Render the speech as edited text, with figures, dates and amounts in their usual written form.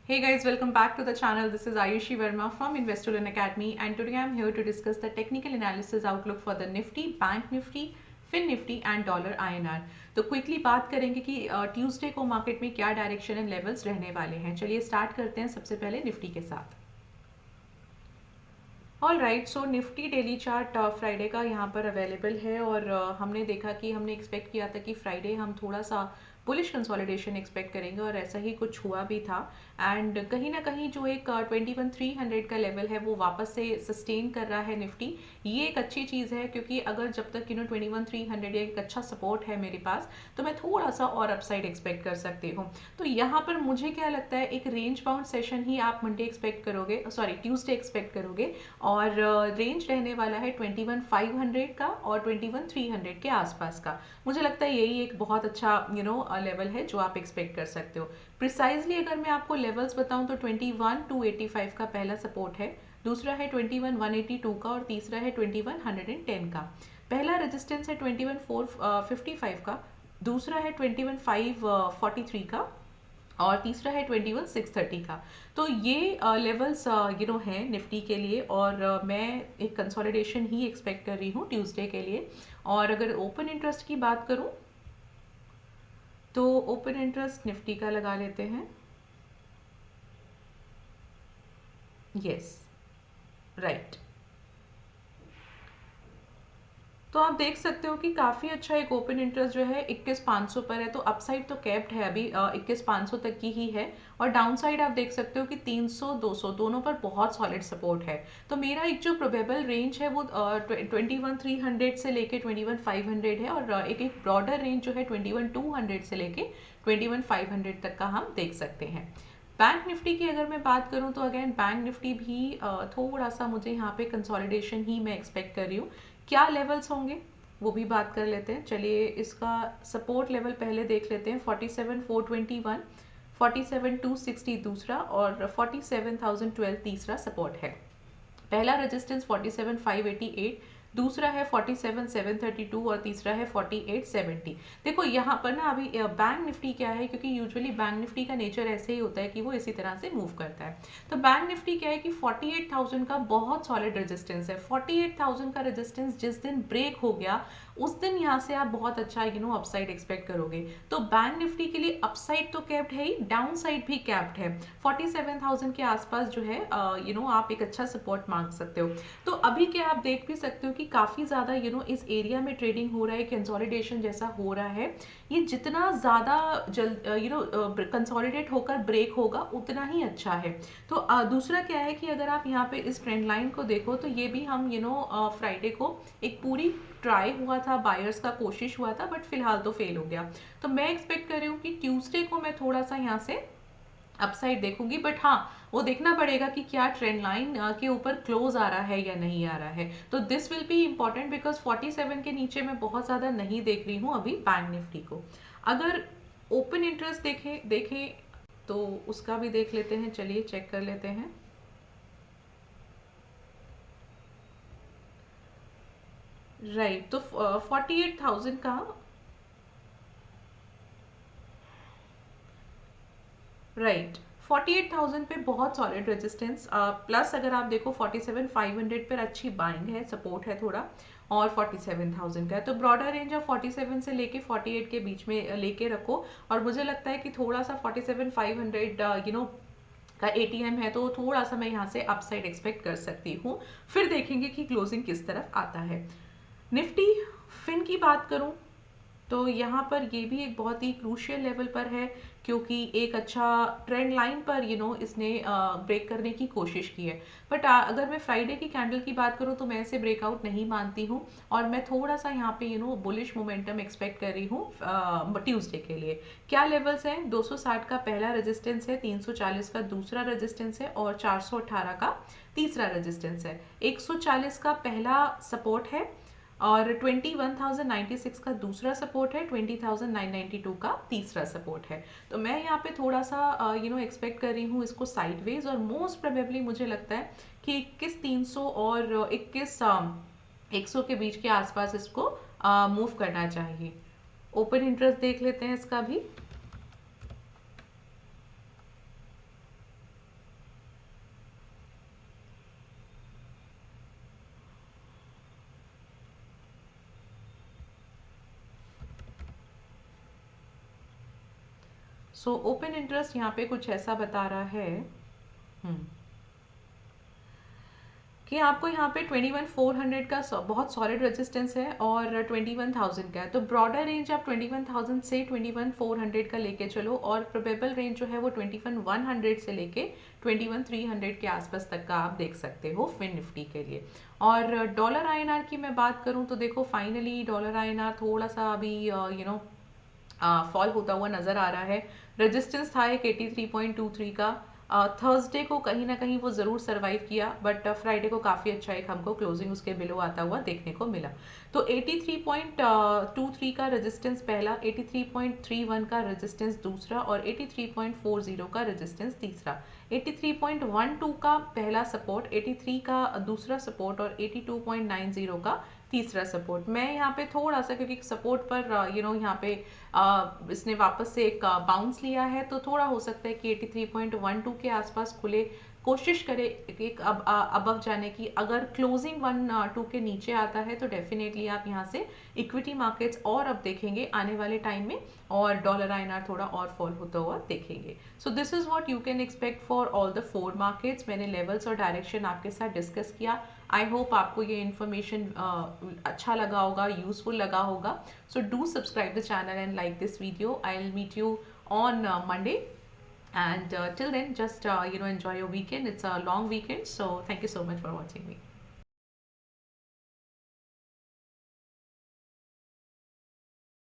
Hey guys, welcome back to the channel. This is Ayushi Verma from Investorin Academy, and today I'm here to discuss the technical analysis outlook for the Nifty, Bank Nifty, Fin Nifty and Dollar INR. तो quickly बात करेंगे कि Tuesday को market में क्या direction and levels रहने वाले हैं. चलिए स्टार्ट करते हैं सबसे पहले निफ्टी के साथ. ऑल राइट, सो निफ्टी डेली चार्ट फ्राइडे का यहाँ पर अवेलेबल है और हमने देखा कि हमने एक्सपेक्ट किया था कि फ्राइडे हम थोड़ा सा बुलिश कंसोलिडेशन एक्सपेक्ट करेंगे और ऐसा ही कुछ हुआ भी था. एंड कहीं ना कहीं जो एक 21,300 का लेवल है वो वापस से सस्टेन कर रहा है निफ्टी. ये एक अच्छी चीज़ है क्योंकि अगर जब तक 21,300 एक अच्छा सपोर्ट है मेरे पास, तो मैं थोड़ा सा और अपसाइड एक्सपेक्ट कर सकती हूँ. तो यहाँ पर मुझे क्या लगता है, एक रेंज बाउंड सेशन ही आप मंडे एक्सपेक्ट करोगे, सॉरी ट्यूसडे एक्सपेक्ट करोगे. और रेंज रहने वाला है 21,500 का और 21,300 के आसपास का. मुझे लगता है यही एक बहुत अच्छा लेवल है जो आप एक्सपेक्ट कर सकते हो. प्रिसाइजली अगर मैं आपको लेवल्स बताऊं तो 21,285 का पहला सपोर्ट है, दूसरा है 21,182 का और तीसरा है 21,110 का. पहला रेजिस्टेंस है 21,455 का, दूसरा है 21,543 का और तीसरा है 21,630 का. तो ये लेवल्स हैं निफ्टी के लिए और मैं एक कंसोलिडेशन ही एक्सपेक्ट कर रही हूँ ट्यूसडे के लिए. और अगर ओपन इंटरेस्ट की बात करूँ तो ओपन इंटरेस्ट निफ्टी का लगा लेते हैं. Yes, right. तो आप देख सकते हो कि काफ़ी अच्छा एक ओपन इंटरेस्ट जो है 21,500 पर है. तो अपसाइड तो कैप्ड है अभी 21,500 तक की ही है और डाउन साइड आप देख सकते हो कि 300 200 दोनों पर बहुत सॉलिड सपोर्ट है. तो मेरा एक जो प्रोबेबल रेंज है वो 21,300 से लेके 21,500 है और एक ब्रॉडर रेंज जो है 21,200 से लेके 21,500 तक का हम देख सकते हैं. बैंक निफ्टी की अगर मैं बात करूं तो अगेन बैंक निफ्टी भी थोड़ा सा मुझे यहाँ पे कंसोलिडेशन ही मैं एक्सपेक्ट कर रही हूँ. क्या लेवल्स होंगे वो भी बात कर लेते हैं. चलिए इसका सपोर्ट लेवल पहले देख लेते हैं. 47,421, 47,260 दूसरा और 47,012 तीसरा सपोर्ट है. पहला रेजिस्टेंस 47,588, दूसरा है 47,732 और तीसरा है 48,70. देखो यहाँ पर ना अभी बैंक निफ्टी क्या है, क्योंकि यूजुअली बैंक निफ्टी का नेचर ऐसे ही होता है कि वो इसी तरह से मूव करता है. तो बैंक निफ्टी क्या है कि 48,000 का बहुत सॉलिड रेजिस्टेंस है. 48,000 का रेजिस्टेंस जिस दिन ब्रेक हो गया उस दिन यहाँ से आप बहुत अच्छा अपसाइड एक्सपेक्ट करोगे. तो बैंक निफ्टी के लिए अपसाइड तो कैप्ड है ही, डाउन साइड भी कैप्ड है. 47,000 के आसपास जो है आप एक अच्छा सपोर्ट मांग सकते हो. तो अभी क्या आप देख भी सकते हो कि काफ़ी ज़्यादा इस एरिया में ट्रेडिंग हो रहा है, कंसोलिडेशन जैसा हो रहा है. ये जितना ज़्यादा जल्द कंसोलिडेट होकर ब्रेक होगा उतना ही अच्छा है. तो दूसरा क्या है कि अगर आप यहाँ पे इस ट्रेंड लाइन को देखो तो ये भी हम फ्राइडे को एक पूरी ट्राई हुआ था, बायर्स का कोशिश हुआ था, बट फिलहाल तो फेल हो गया. तो मैं एक्सपेक्ट कर रही हूँ कि ट्यूसडे को मैं थोड़ा सा यहाँ से अपसाइड देखूंगी. बट हाँ, वो देखना पड़ेगा कि क्या ट्रेंड लाइन के ऊपर क्लोज आ रहा है या नहीं आ रहा है. तो this will be important because 47 के नीचे मैं बहुत ज़्यादा नहीं देख रही हूँ अभी बैंक निफ्टी को. अगर ओपन इंटरेस्ट देखें देखें तो उसका भी देख लेते हैं. चलिए चेक कर लेते हैं. राइट, तो 48,000 का, राइट, 48,000 पे बहुत सॉलिड रेजिस्टेंस. प्लस अगर आप देखो 47,500 पर अच्छी बाइंग है, सपोर्ट है थोड़ा, और 47,000 का है. तो ब्रॉडर रेंज ऑफ 47 से लेके 48 के बीच में लेके रखो. और मुझे लगता है कि थोड़ा सा 47,500 का एटीएम है तो थोड़ा सा मैं यहाँ से अपसाइड एक्सपेक्ट कर सकती हूँ. फिर देखेंगे कि क्लोजिंग किस तरफ आता है. निफ्टी फिन की बात करूं तो यहाँ पर ये भी एक बहुत ही क्रूशियल लेवल पर है क्योंकि एक अच्छा ट्रेंड लाइन पर इसने ब्रेक करने की कोशिश की है. बट अगर मैं फ्राइडे की कैंडल की बात करूँ तो मैं इसे ब्रेकआउट नहीं मानती हूँ और मैं थोड़ा सा यहाँ पे बुलिश मोमेंटम एक्सपेक्ट कर रही हूँ ट्यूसडे के लिए. क्या लेवल्स हैं? 260 का पहला रेजिस्टेंस है, 340 का दूसरा रेजिस्टेंस है और 418 का तीसरा रेजिस्टेंस है. 140 का पहला सपोर्ट है और 21,096 का दूसरा सपोर्ट है, 20,992 का तीसरा सपोर्ट है. तो मैं यहाँ पे थोड़ा सा एक्सपेक्ट कर रही हूँ इसको साइडवेज और मोस्ट प्रोबेबली मुझे लगता है कि 21,300 और 21,100 के बीच के आसपास इसको मूव करना चाहिए. ओपन इंटरेस्ट देख लेते हैं इसका भी. सो ओपन इंटरेस्ट यहाँ पे कुछ ऐसा बता रहा है कि आपको यहाँ पे 21,400 का बहुत सॉलिड रेजिस्टेंस है और 21,000 का है। तो ब्रॉडर रेंज आप 21,000 से 21,400 का लेके चलो और प्रोबेबल रेंज जो है वो 21,100 से लेके 21,300 के आसपास तक का आप देख सकते हो फिन निफ्टी के लिए। और डॉलर आईएनआर की मैं बात करूँ तो देखो फाइनली डॉलर आईएनआर थोड़ा सा अभी फॉल होता हुआ नजर आ रहा है। रेजिस्टेंस था एक 83.23 का। थर्सडे को कहीं ना कहीं वो ज़रूर सरवाइव किया बट फ्राइडे को काफ़ी अच्छा एक हमको क्लोजिंग उसके बिलो आता हुआ देखने को मिला। तो 83.23 का रेजिस्टेंस पहला, 83.31 का रेजिस्टेंस दूसरा और 83.40 का रेजिस्टेंस तीसरा। 83.12 का पहला सपोर्ट, 83 का दूसरा सपोर्ट और 82.90 का तीसरा सपोर्ट। मैं यहाँ पे थोड़ा सा क्योंकि सपोर्ट पर यहाँ पे इसने वापस से एक बाउंस लिया है तो थोड़ा हो सकता है कि 83.12 के आसपास खुले। कोशिश करें एक अबव जाने की। अगर क्लोजिंग 1-2 के नीचे आता है तो डेफिनेटली आप यहाँ से इक्विटी मार्केट्स और अब देखेंगे आने वाले टाइम में और डॉलर आईएनआर थोड़ा और फॉल होता हुआ देखेंगे। So this is what you can expect for all the 4 markets. मैंने लेवल्स और डायरेक्शन आपके साथ डिस्कस किया। आई होप आपको ये इन्फॉर्मेशन अच्छा लगा होगा, यूजफुल लगा होगा। So do subscribe the channel and like this video. I'll meet you on Monday, and till then just enjoy your weekend. It's a long weekend, so thank you so much for watching me.